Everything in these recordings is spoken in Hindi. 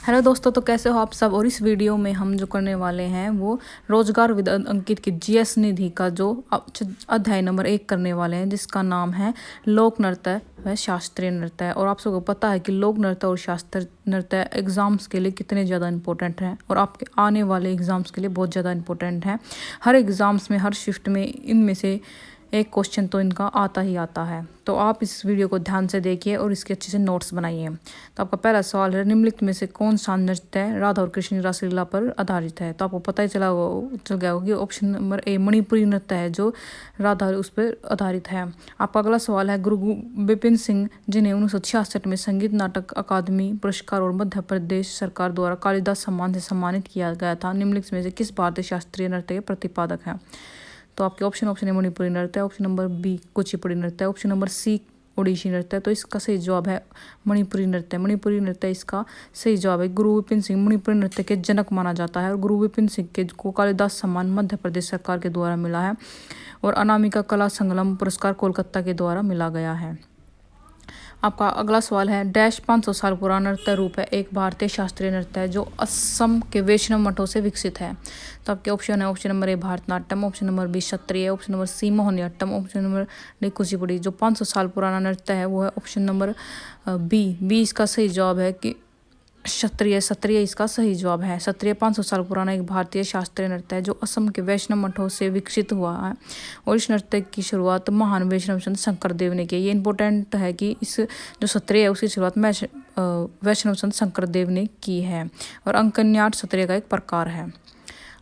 हेलो दोस्तों, तो कैसे हो आप सब। और इस वीडियो में हम जो करने वाले हैं वो रोजगार विद अंकित की जीएस निधि का जो अध्याय नंबर 1 करने वाले हैं, जिसका नाम है लोक नृत्य व शास्त्रीय नृत्य। और आप सबको पता है कि लोक नृत्य और शास्त्रीय नृत्य एग्जाम्स के लिए कितने ज़्यादा इंपॉर्टेंट हैं और आपके आने वाले एग्जाम्स के लिए बहुत ज़्यादा इंपॉर्टेंट हैं। हर एग्जाम्स में, हर शिफ्ट में इनमें से एक क्वेश्चन तो इनका आता ही आता है। तो आप इस वीडियो को ध्यान से देखिए और इसके अच्छे से नोट्स बनाइए। तो आपका पहला सवाल है, निम्नलिखित में से कौन सा नृत्य राधा और कृष्ण की रासलीला पर आधारित है। तो आपको पता ही चल गया होगा कि ऑप्शन नंबर ए मणिपुरी नृत्य है जो राधा उस पर आधारित है। आपका अगला सवाल है, गुरु विपिन सिंह जिन्हें 1966 में संगीत नाटक अकादमी पुरस्कार और मध्य प्रदेश सरकार द्वारा कालिदास सम्मान से सम्मानित किया गया था, निम्नलिखित में से किस भारतीय शास्त्रीय नृत्य के प्रतिपादक हैं। तो आपके ऑप्शन है मणिपुरी नृत्य, ऑप्शन नंबर बी कुचिपुड़ी नृत्य, ऑप्शन नंबर सी ओडिसी नृत्य। तो इसका सही जवाब है मणिपुरी नृत्य। मणिपुरी नृत्य इसका सही जवाब है। गुरु विपिन सिंह मणिपुरी नृत्य के जनक माना जाता है और गुरु विपिन सिंह के को कालिदास सम्मान मध्य प्रदेश सरकार के द्वारा मिला है और अनामिका कला संगम पुरस्कार कोलकाता के द्वारा मिला गया है। आपका अगला सवाल है, डैश 500 साल पुराना नृत्य रूप है एक भारतीय शास्त्रीय नृत्य है जो असम के वैष्णव मठों से विकसित है। तो आपके ऑप्शन है, option number A Bharatanatyam, option number B Kshatriya, option number C Mohiniyattam, option number D Kuchipudi. जो 500 साल पुराना नृत्य है वो है ऑप्शन नंबर बी इसका सही जवाब है कि क्षत्रिय इसका सही जवाब है। क्षत्रिय 500 साल पुराना एक भारतीय शास्त्रीय नृत्य है जो असम के वैष्णव मठों से विकसित हुआ है और इस नृत्य की शुरुआत महान वैष्णव संत शंकर देव ने की। ये इंपॉर्टेंट है कि इस जो क्षत्रिय है उसकी शुरुआत वैष्णव संत शंकर देव ने की है और अंकन्याट क्षत्रिय का एक प्रकार है।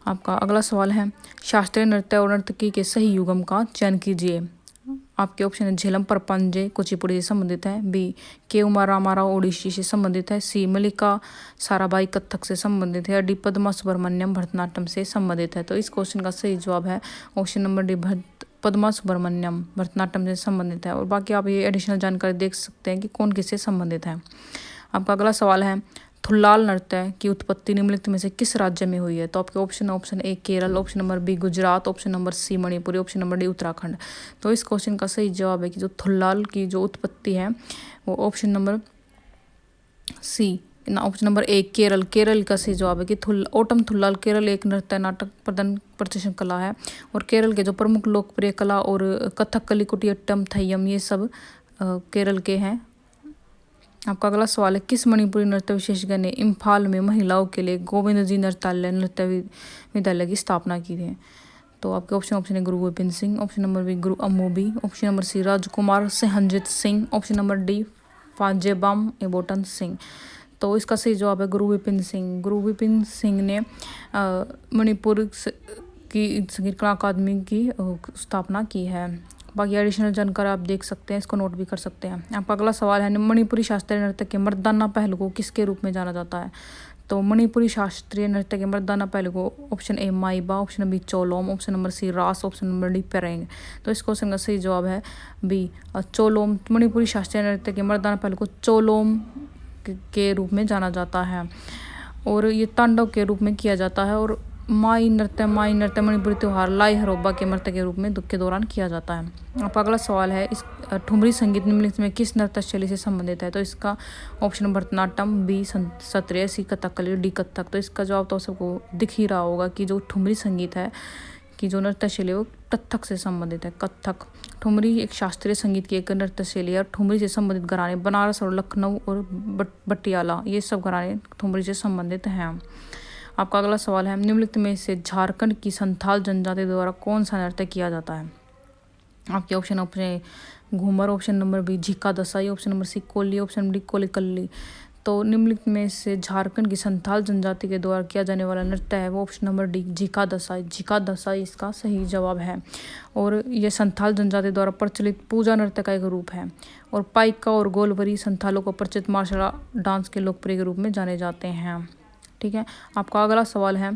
आपका अगला सवाल है, शास्त्रीय नृत्य और नर्तकी के सही युगम का चयन कीजिए। आपके ऑप्शन है, झेलम परपंजे कुचिपुड़ी से संबंधित है, बी के उमा रामाराव ओडिसी से संबंधित है, सी मल्लिका साराभाई कथक से संबंधित है, डी पद्मा सुब्रमण्यम भरतनाट्यम से संबंधित है। तो इस क्वेश्चन का सही जवाब है option number D Padma Subrahmanyam Bharatanatyam से संबंधित है। और बाकी आप ये एडिशनल जानकारी देख सकते हैं कि कौन किससे संबंधित है। आपका अगला सवाल है, थुल्लाल नृत्य की उत्पत्ति निम्नलिखित में से किस राज्य में हुई है। तो आपके option A Kerala, option number B Gujarat, option number C Manipuri, option number D Uttarakhand. तो इस क्वेश्चन का सही जवाब है कि जो थुल्लाल की जो उत्पत्ति है वो option number C option number A Kerala का सही जवाब है कि ओटम थुल्लाल केरल एक नृत्य नाटक प्रदर्शन कला है और केरल के जो प्रमुख लोकप्रिय कला और कथकली कुटियाट्टम थय्यम ये सब केरल के हैं। आपका अगला सवाल है, किस मणिपुरी नृत्य विशेषज्ञ ने इम्फाल में महिलाओं के लिए गोविंद जी नृत्य विद्यालय की स्थापना की है। तो आपके ऑप्शन है Guru Vipin Singh, option number B Guru Amobi, option number C Rajkumar Singhajit Singh, option number D Phajebam Ebotan Singh. तो इसका सही जवाब है गुरु विपिन सिंह। गुरु विपिन सिंह ने मणिपुर की संगीत कला अकादमी की स्थापना की है। बाकी एडिशनल जानकारी आप देख सकते हैं, इसको नोट भी कर सकते हैं। आपका अगला सवाल है, मणिपुरी शास्त्रीय नृत्य के मर्दाना पहलू को किसके रूप में जाना जाता है। तो मणिपुरी शास्त्रीय नृत्य के मर्दाना पहलू को option A Maiba, option number B Cholom, option number C Ras, option number D पेरेंग। तो इस क्वेश्चन का सही जवाब है बी चोलोम। मणिपुरी शास्त्रीय नृत्य के मर्दाना पहलू को चोलोम के रूप में जाना जाता है और ये तांडव के रूप में किया जाता है और माई नृत्य मणिपुरी त्यौहार लाई हरोबा के नृत्य के रूप में दुख के दौरान किया जाता है। आपका अगला सवाल है, इस ठुमरी संगीत निम्नलिखित में किस नृत्य शैली से संबंधित है। तो इसका ऑप्शन भरतनाट्यम, बी क्षत्रिय, सी कथकली, डी कथक। तो इसका जवाब तो सबको दिख ही रहा होगा कि जो ठुमरी संगीत है कि जो नृत्य शैली है वो कथक से संबंधित है। कथक ठुमरी एक शास्त्रीय संगीत की एक नृत्य शैली है और ठुमरी से संबंधित घराने बनारस और लखनऊ और बटियाला ये सब घराने ठुमरी से संबंधित हैं। आपका अगला सवाल है, निम्नलिखित में से झारखंड की संथाल जनजाति द्वारा कौन सा नृत्य किया जाता है। आपके option Ghoomar, option number B Jhika Dasai, option number C Koli, option number D Kolikali. तो निम्नलिखित में से झारखंड की संथाल जनजाति के द्वारा किया जाने वाला नृत्य है वो ऑप्शन नंबर डी झिका दसाई इसका सही जवाब है। और यह संथाल जनजाति द्वारा प्रचलित पूजा नृत्य का एक रूप है और पाइका और गोलवरी संथालों को प्रचलित मार्शल डांस के लोकप्रिय के रूप में जाने जाते हैं। ठीक है। आपका अगला सवाल है,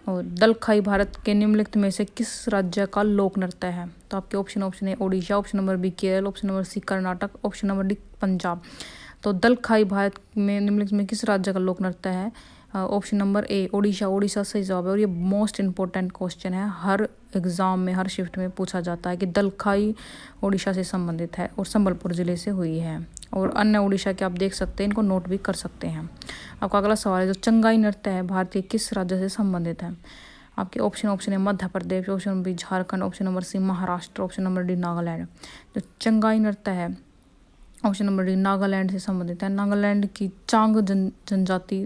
और दलखाई भारत के निम्नलिखित में से किस राज्य का लोक नृत्य है। तो आपके ऑप्शन है Odisha, option number B Kerala, option number C Karnataka, option number D Punjab. तो दलखाई भारत में निम्नलिखित में किस राज्य का लोक नृत्य है। ऑप्शन नंबर ए ओडिशा सही जवाब है और ये मोस्ट इंपॉर्टेंट क्वेश्चन है, हर एग्जाम में हर शिफ्ट में पूछा जाता है कि दलखाई ओडिशा से संबंधित है और संबलपुर जिले से हुई है। और अन्य उड़ीसा के आप देख सकते हैं, इनको नोट भी कर सकते हैं। आपका अगला सवाल है जो चंगाई नृत्य है भारतीय किस राज्य से संबंधित है। आपके ऑप्शन है Madhya Pradesh, option number B Jharkhand, option number C Maharashtra, option number D Nagaland. जो चंगाई नृत्य है ऑप्शन नंबर डी नागालैंड से संबंधित है। नागालैंड की चांग जनजाति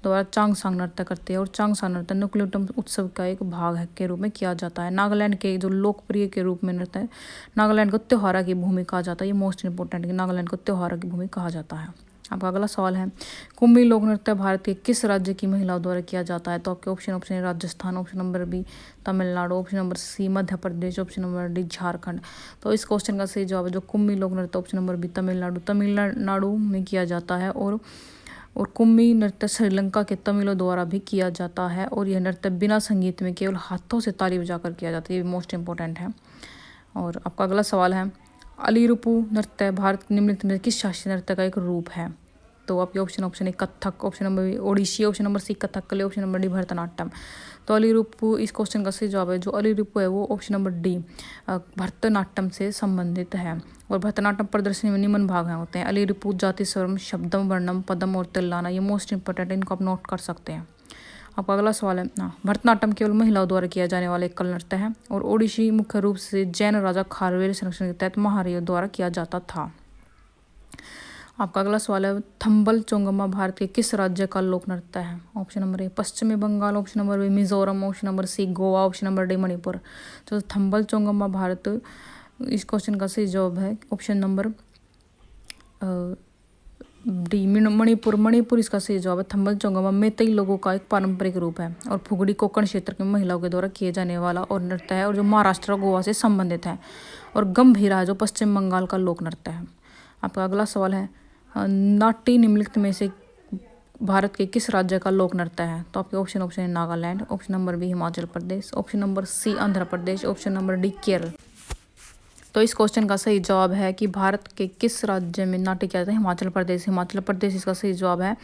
द्वारा चांगसांग नृत्य करते हैं और चांगसांग नृत्य नुक्लेटम उत्सव का एक भाग है के रूप में किया जाता है। नागालैंड के जो लोकप्रिय के रूप में नृत्य है, नागालैंड को त्योहार की भूमि कहा जाता है। ये मोस्ट इंपॉर्टेंट है, नागालैंड को त्योहार की भूमि कहा जाता है। आपका अगला सवाल है कुंभी लोक नृत्य भारत के किस राज्य की महिलाओं द्वारा किया जाता है। तो आपके ऑप्शन है Rajasthan, option number B Tamil Nadu, option number C Madhya Pradesh, option number D Jharkhand. तो इस क्वेश्चन का सही जवाब है जो कुंभी लोक नृत्य ऑप्शन नंबर बी तमिलनाडु में किया जाता है। और कुंभी नृत्य श्रीलंका के तमिलों द्वारा भी किया जाता है और यह नृत्य बिना संगीत में केवल हाथों से ताली बजाकर किया जाता है। ये मोस्ट इंपॉर्टेंट है। और आपका अगला सवाल है अलीरूपु नृत्य भारत निम्नलिखित में किस शास्त्रीय नृत्य का एक रूप है। तो आपके ऑप्शन है Kathak, option number B Odissi, option number C Kathakali, option number D Bharatanatyam. तो अलीरूपु इस क्वेश्चन का सही जवाब है जो अलीरूपु है वो ऑप्शन नंबर डी भरतनाट्यम से संबंधित है। और भरतनाट्यम प्रदर्शनी में निम्न भाग होते हैं अलीरूपु, जाति, स्वरम, शब्दम, वर्णम, पदम और तिल्लाना। ये मोस्ट इंपॉर्टेंट है, इनको आप नोट कर सकते हैं। आपका अगला सवाल है भरतनाट्यम केवल महिलाओं द्वारा किया जाने वाला एक कला नृत्य है और ओडिसी मुख्य रूप से जैन राजा खारवेल संरक्षण के तहत महारियों द्वारा किया जाता था। आपका अगला सवाल है थंबल चोंगमा भारत के किस राज्य का लोक नृत्य है। ऑप्शन नंबर ए पश्चिमी Bengal, option number B Mizoram, option number C Goa, option number D Manipur. तो थंबल चोंगमा भारत इस क्वेश्चन का सही जवाब है ऑप्शन नंबर डी मणिपुर इसका सही जवाब है। थंबल चोंगमा मेतई लोगों का एक पारंपरिक रूप है और फुगड़ी कोंकण क्षेत्र की महिलाओं के द्वारा किए जाने वाला और नृत्य है और जो महाराष्ट्र और गोवा से संबंधित है। और गंभीरा है जो पश्चिम बंगाल का लोक नृत्य है। आपका अगला सवाल है नाट्य निम्नलिखित में से भारत के किस राज्य का लोक नृत्य है। तो आपके ऑप्शन है Nagaland, option number B Himachal Pradesh, option number C Andhra Pradesh, option number D Kerala. तो इस क्वेश्चन का सही जवाब है कि भारत के किस राज्य में नाट्य किया जाता है। हिमाचल प्रदेश इसका सही जवाब है।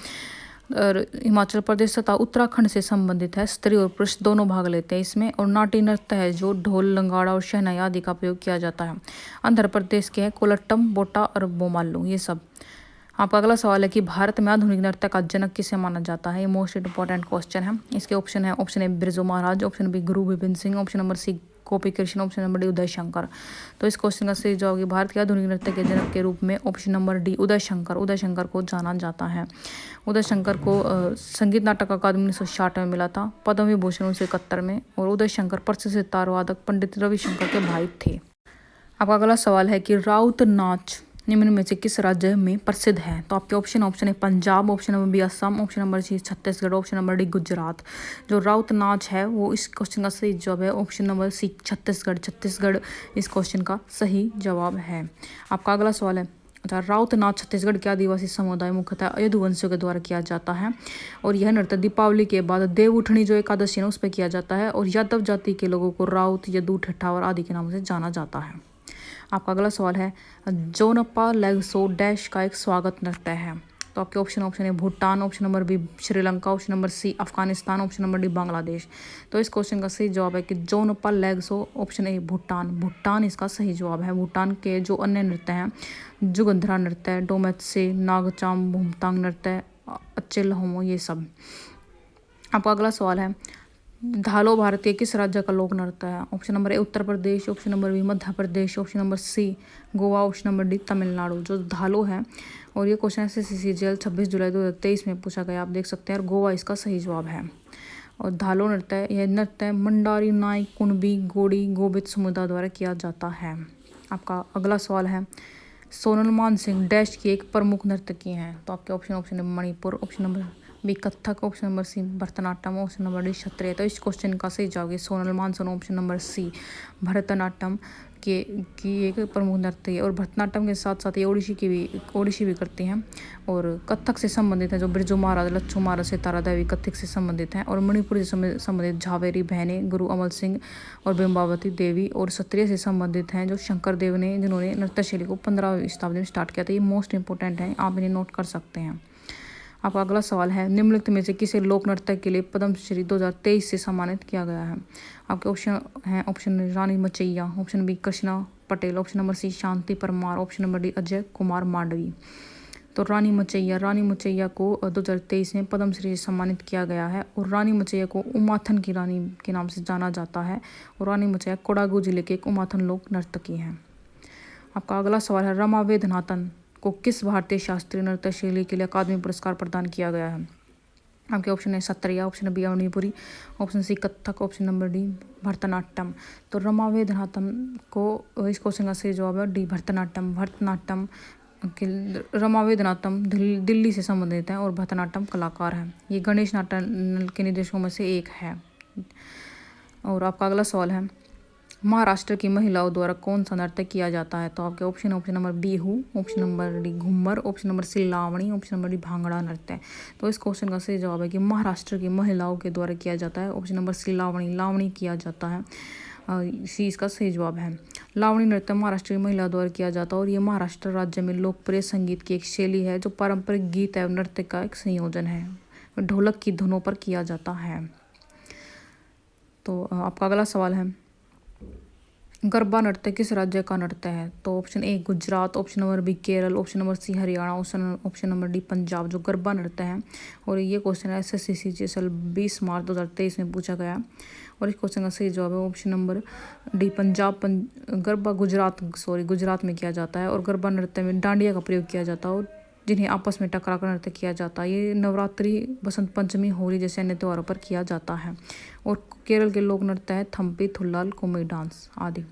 और हिमाचल प्रदेश तथा उत्तराखंड से संबंधित है। स्त्री और पुरुष दोनों भाग लेते हैं इसमें। और नाट्य नृत्य है जो ढोल, लंगाड़ा और शहनाई आदि का प्रयोग किया जाता है। आंध्र प्रदेश के हैं कोलट्टम, बोटा और बोमालू, ये सब। आपका अगला सवाल है कि भारत में आधुनिक नृत्य का जनक किसे माना जाता है। ये मोस्ट इंपॉर्टेंट क्वेश्चन है। इसके ऑप्शन है Birju Maharaj, option B Guru Gobind Singh, option number C Gopi Krishna, option number D Uday Shankar. तो इस क्वेश्चन का सही जवाब भारत के आधुनिक नृत्य के जनक के रूप में option number D Uday Shankar को जाना जाता है। उदय शंकर को संगीत नाटक अकादमी 1960 में मिला था, पद्म विभूषण 1971 में। और उदय शंकर प्रसिद्ध सितार वादक पंडित रविशंकर के भाई थे। आपका अगला सवाल है कि राउत नाच निम्न में से किस राज्य में प्रसिद्ध है। तो आपके ऑप्शन है Punjab, option number B Assam, option number C Chhattisgarh, option number D Gujarat. जो राउत नाच है वो इस क्वेश्चन का सही जवाब है ऑप्शन नंबर सी छत्तीसगढ़ इस क्वेश्चन का सही जवाब है। आपका अगला सवाल है राउत नाच छत्तीसगढ़ के आदिवासी समुदाय मुख्यतः यदुवंशियों के द्वारा किया जाता है और यह नृत्य दीपावली के बाद देव उठनी जो एकादशी है उस पर किया जाता है। और यादव जाति के लोगों को राउत, यदू, ठठावर आदि के नामों से जाना जाता है। आपका अगला सवाल है जोनप्पा लेगसो डैश का एक स्वागत नृत्य है। तो आपके ऑप्शन है Bhutan, option number B Sri Lanka, option number C Afghanistan, option number D Bangladesh. तो इस क्वेश्चन का सही जवाब है कि जोनप्पा लेगसो ऑप्शन ए भूटान इसका सही जवाब है। भूटान के जो अन्य नृत्य हैं जुगंधरा नृत्य, डोमेत्से, नागचाम, भूमतांग नृत्य, अच्चिल होमो, ये सब। आपका अगला सवाल है धालो भारत के किस राज्य का लोक नृत्य है। Option number A Uttar Pradesh, option number B Madhya Pradesh, option number C Goa, option number D Tamil Nadu. जो धालो है और ये क्वेश्चन SSC 26 जुलाई 2023 में पूछा गया, आप देख सकते हैं। और गोवा इसका सही जवाब है। और धालो नृत्य यह नृत्य मंडारी, नाई, कुणबी, गोड़ी, गोबित समुदाय द्वारा किया जाता है। आपका अगला सवाल है सोनल मानसिंह डैश की एक प्रमुख नर्तकी हैं। तो आपके ऑप्शन है Manipur, option number B Kathak, option number C Bharatanatyam, option number D Kshatriya. तो इस क्वेश्चन का सही जवाब Sonal Mansingh option number C Bharatanatyam की एक प्रमुख नृत्य है। और भरतनाट्यम के साथ साथ ये ओडिसी भी करती हैं। और कथक से संबंधित है जो बिरजू महाराज, लच्छू महाराज, सितारा देवी कथक से संबंधित हैं। और मणिपुर से संबंधित झावेरी बहनें गुरु अमल सिंह और बिम्बावती देवी। और क्षत्रिय से संबंधित हैं जो शंकर देव ने, जिन्होंने नृत्य शैली को 15वीं शताब्दी में स्टार्ट किया था। ये मोस्ट इंपॉर्टेंट है, आप इन्हें नोट कर सकते हैं। आपका अगला सवाल है निम्नलिखित में से किसे लोक नृत्य के लिए पद्मश्री 2023 से सम्मानित किया गया है। आपके option Rani Machaiah, option B Krishna Patel, option number C Shanti Parmar, option number D Ajay Kumar Mandavi. तो रानी मुचैया को 2023 में पद्मश्री से सम्मानित किया गया है और रानी मुचैया को उमाथन की रानी के नाम से जाना जाता है और रानी मुचैया कोडागू जिले के एक उमाथन लोक नर्तकी हैं। आपका अगला सवाल है, रमा वेदनाथन को किस भारतीय शास्त्रीय नृत्य शैली के लिए अकादमी पुरस्कार प्रदान किया गया है? आपके ऑप्शन है Sattriya, option B Manipuri, option C Kathak, option number D Bharatanatyam. तो रमा वेदनाथन को इस क्वेश्चन का सही जवाब है डी भरतनाट्यम रमा वेदनाथन दिल्ली से संबंधित है और भरतनाट्यम कलाकार है। ये गणेश नाट्य के निर्देशकों में से एक है। और आपका अगला सवाल है, महाराष्ट्र की महिलाओं द्वारा कौन सा नृत्य किया जाता है? तो आपके option number Bihu, option number D Ghoomar, option number C Lavani, option number D Bhangra नृत्य। तो इस क्वेश्चन का सही जवाब है कि महाराष्ट्र की महिलाओं के द्वारा किया जाता है, ऑप्शन नंबर सी लावणी किया जाता है। सी इसका सही जवाब है। लावणी नृत्य महाराष्ट्र की महिला द्वारा किया जाता है और ये महाराष्ट्र राज्य में लोकप्रिय संगीत की एक शैली है जो पारंपरिक गीत एवं नृत्य का एक संयोजन है, ढोलक की धुनों पर किया जाता है। तो आपका अगला सवाल है, गरबा नृत्य किस राज्य का नृत्य है? तो option A Gujarat, option number B Kerala, option number C Haryana, option number D Punjab. जो गरबा नृत्य है और ये क्वेश्चन SSC CGL 20 मार्च 2023 में पूछा गया और इस क्वेश्चन का सही जवाब है option number D Punjab. Garba Gujarat में किया जाता है और गरबा नृत्य में डांडिया का प्रयोग किया जाता है और जिन्हें आपस में टकरा कर नृत्य किया जाता है। ये नवरात्रि, बसंत पंचमी, होली जैसे अन्य त्योहारों पर किया जाता है। और केरल के लोक नृत्य है थम्पी, थुल्लाल, कोमी डांस आदि।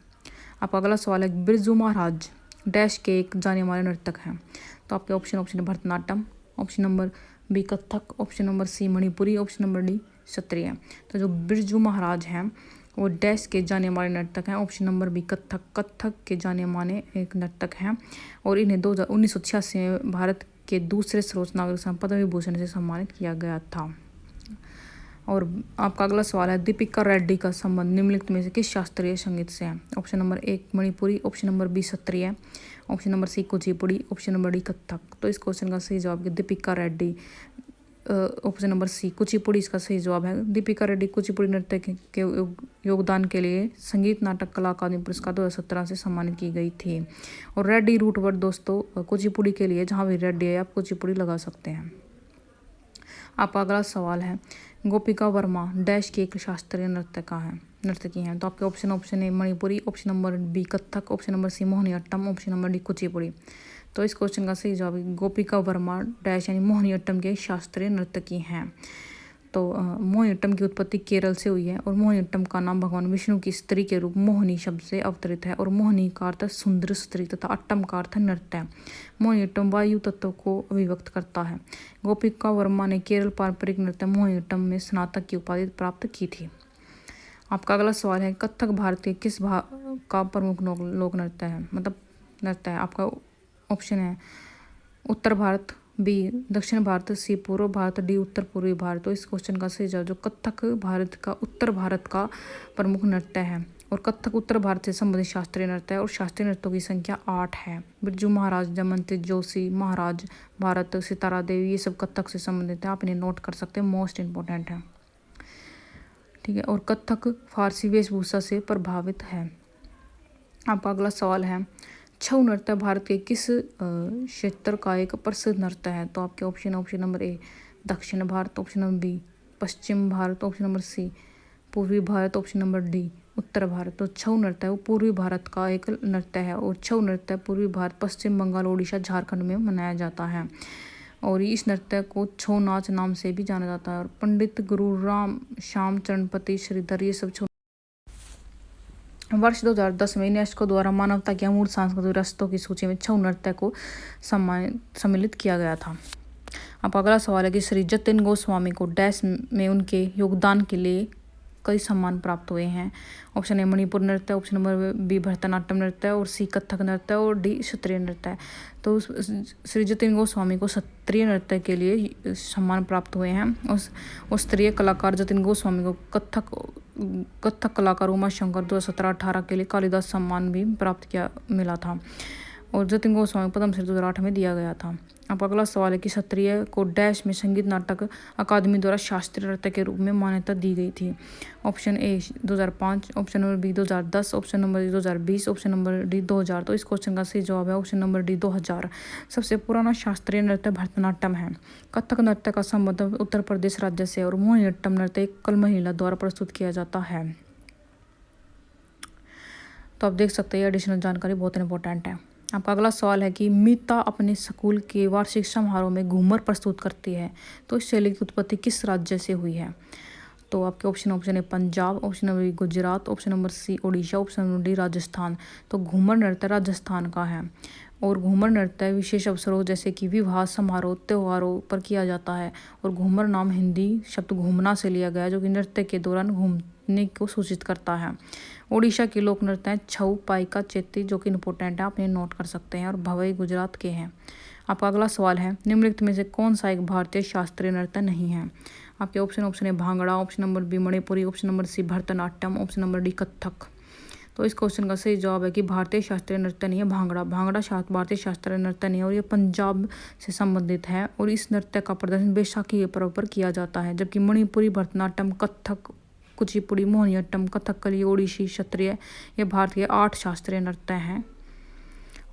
आपका अगला सवाल है, बिरजू महाराज डैश के एक जाने माने नर्तक हैं? तो आपके option Bharatanatyam, option number B Kathak, option number C Manipuri, option number D Kshatriya. तो जो बिरजू महाराज हैं वो डैश के जाने माने नर्तक हैं, ऑप्शन नंबर बी कथक के जाने माने एक नर्तक हैं और इन्हें 1986 में भारत के दूसरे सर्वोच्च नागरिक पद्म विभूषण से सम्मानित किया गया था। और आपका अगला सवाल है, दीपिका रेड्डी का संबंध निम्नलिखित में से किस शास्त्रीय संगीत से है? ऑप्शन नंबर एक Manipuri, option number B Kshatriya, option number C Kuchipudi, option number D Kathak. तो इस क्वेश्चन का सही जवाब है Deepika Reddy, option number C Kuchipudi इसका सही जवाब है। दीपिका रेड्डी कुचिपुड़ी नृत्य के योगदान के लिए संगीत नाटक कला अकादमी पुरस्कार 2017 से सम्मानित की गई थी। और रेड्डी रूट वर्ड दोस्तों कुचिपुड़ी के लिए जहाँ भी रेड्डी है आप कुचिपुड़ी लगा सकते हैं। आपका अगला सवाल है, गोपिका वर्मा डैश की एक शास्त्रीय नर्तकी हैं? तो आपके option A Manipuri, option number B Kathak, option number C Mohiniyattam, option number D Kuchipudi. तो इस क्वेश्चन का सही जवाब गोपिका वर्मा डैश यानी मोहिनीअट्टम के शास्त्रीय नर्तकी हैं। तो मोहिनीअट्टम की उत्पत्ति केरल से हुई है और मोहिनीअट्टम का नाम भगवान विष्णु की स्त्री के रूप मोहिनी शब्द से अवतरित है और मोहिनी का अर्थ सुंदर स्त्री तथा अट्टम का अर्थ नृत्य। मोहिनीअट्टम वायु तत्व को अभिव्यक्त करता है। गोपिका वर्मा ने केरल पारंपरिक नृत्य मोहिनीअट्टम में स्नातक की उपाधि प्राप्त की थी। आपका अगला सवाल है, कथक भारत के किस भाग का प्रमुख लोक नृत्य है, मतलब नृत्य है? आपका ऑप्शन है उत्तर भारत, बी दक्षिण भारत, सी पूर्व भारत, डी उत्तर पूर्वी भारत। तो इस क्वेश्चन का सही जवाब जो कथक उत्तर भारत का प्रमुख नृत्य है और कथक उत्तर भारत से संबंधित शास्त्रीय नृत्य है और शास्त्रीय नृत्यों की संख्या 8 है। बिरजू महाराज, जयंती जोशी महाराज, भारत, सितारा देवी, ये सब कथक से संबंधित है, आप इन्हें नोट कर सकते हैं, मोस्ट इंपॉर्टेंट है, ठीक है। और कथक फारसी वेशभूषा से प्रभावित है। आपका अगला सवाल है, छऊ नृत्य भारत के किस क्षेत्र का एक प्रसिद्ध नृत्य है? तो आपके ऑप्शन नंबर ए दक्षिण भारत, ऑप्शन नंबर बी पश्चिम भारत, ऑप्शन नंबर सी पूर्वी भारत, ऑप्शन नंबर डी उत्तर भारत। तो छऊ नृत्य वो पूर्वी भारत का एक नृत्य है और छऊ नृत्य पूर्वी भारत, पश्चिम बंगाल, ओडिशा, झारखंड में मनाया जाता है और इस नृत्य को छऊ नाच नाम से भी जाना जाता है। और पंडित गुरु राम श्याम चरणपति श्रीधर ये सब वर्ष 2010 में यूनेस्को द्वारा मानवता के अमूल्य सांस्कृतिक विरासतों की सूची में छऊ नृत्य को सम्मिलित किया गया था। अब अगला सवाल है कि श्री जतिन गोस्वामी को डैश में उनके योगदान के लिए कई सम्मान प्राप्त हुए हैं। ऑप्शन ए मणिपुर नृत्य, ऑप्शन नंबर बी भरतनाट्यम नृत्य और सी कथक नृत्य और डी क्षत्रिय नृत्य। तो श्री जतिन गोस्वामी को क्षत्रिय नृत्य के लिए सम्मान प्राप्त हुए हैं। उस स्तरीय कलाकार जतिन गोस्वामी को कथक कलाकार उमा शंकर 2017-18 के लिए कालिदास सम्मान भी मिला था। और जतिन गोस्वामी को पद्मश्री 2008 में दिया गया था। अब अगला सवाल है कि क्षत्रिय को डैश में संगीत नाटक अकादमी द्वारा शास्त्रीय नृत्य के रूप में मान्यता दी गई थी। Option A 2005, option number B 2010, option number D 2020, option number D 2000। तो इस क्वेश्चन का सही जवाब है ऑप्शन नंबर डी 2000। सबसे पुराना शास्त्रीय नृत्य भरतनाट्यम है। कथक नृत्य का संबंध उत्तर प्रदेश राज्य से और मोहिनीअट्टम नृत्य एकल महिला द्वारा प्रस्तुत किया जाता है। तो आप देख सकते हैं एडिशनल जानकारी बहुत इंपॉर्टेंट है। आपका अगला सवाल है कि मीता अपने स्कूल के वार्षिक समारोह में घूमर प्रस्तुत करती है। तो इस शैली की उत्पत्ति किस राज्य से हुई है? तो आपके ऑप्शन है Punjab, option number B Gujarat, option number C Odisha, option number D Rajasthan. तो घूमर नृत्य राजस्थान का है और घूमर नृत्य विशेष अवसरों जैसे कि विवाह समारोह त्योहारों पर किया जाता है। और घूमर नाम हिंदी शब्द घूमना से लिया गया जो कि नृत्य के दौरान घूमने को सूचित करता है। ओडिशा के लोक नृत्य हैं छऊ, पाइका, चेत्ती जो कि इंपॉर्टेंट है, आप इन्हें नोट कर सकते हैं। और भवई गुजरात के हैं। आपका अगला सवाल है निम्नलिखित में से कौन सा एक भारतीय शास्त्रीय नृत्य नहीं है? आपके ऑप्शन है Bhangra, option number B Manipuri, option number C Bharatanatyam, option number D Kathak. तो इस क्वेश्चन का सही जवाब है कि भारतीय शास्त्रीय नृत्य नहीं है भांगड़ा। भारतीय शास्त्रीय नृत्य नहीं है और ये पंजाब से संबंधित है और इस नृत्य का प्रदर्शन बैसाखी के पर्व पर किया जाता है। जबकि मणिपुरी, भरतनाट्यम, कथक, कुचिपुड़ी, मोहिनीअट्टम, कथकली, ओडिसी, क्षत्रिय ये भारत के 8 शास्त्रीय नृत्य हैं।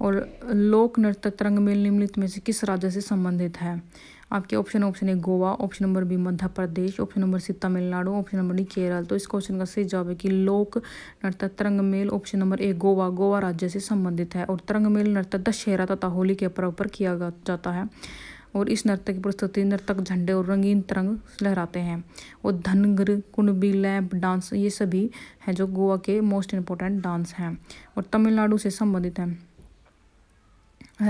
और लोक नृत्य तरंगमेल निम्नलिखित में से किस राज्य से संबंधित है? आपके ऑप्शन है Goa, option number B Madhya Pradesh, option number C Tamil Nadu, option number D Kerala. तो इस क्वेश्चन का सही जवाब है कि लोक नृत्य तरंगमेल ऑप्शन नंबर ए गोवा राज्य से संबंधित है। और तरंगमेल नृत्य दशहरा तथा होली के पर्व पर किया जाता है और इस नृत्य की प्रस्तुति नर्तक झंडे और रंगीन तरंग लहराते हैं। और धनगर, कुणबी, लैंप डांस ये सभी हैं जो गोवा के मोस्ट इम्पोर्टेंट डांस हैं। और तमिलनाडु से संबंधित है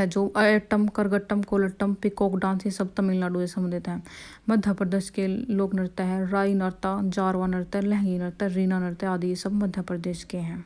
जो अयट्टम, करगट्टम, कोलट्टम, पिकॉक डांस ये सब तमिलनाडु से संबंधित हैं। मध्य प्रदेश के लोक नृत्य है राई नृत्य, जारवा नृत्य, लहंगी नृत्य, रीना नृत्य आदि ये सब मध्य प्रदेश के हैं।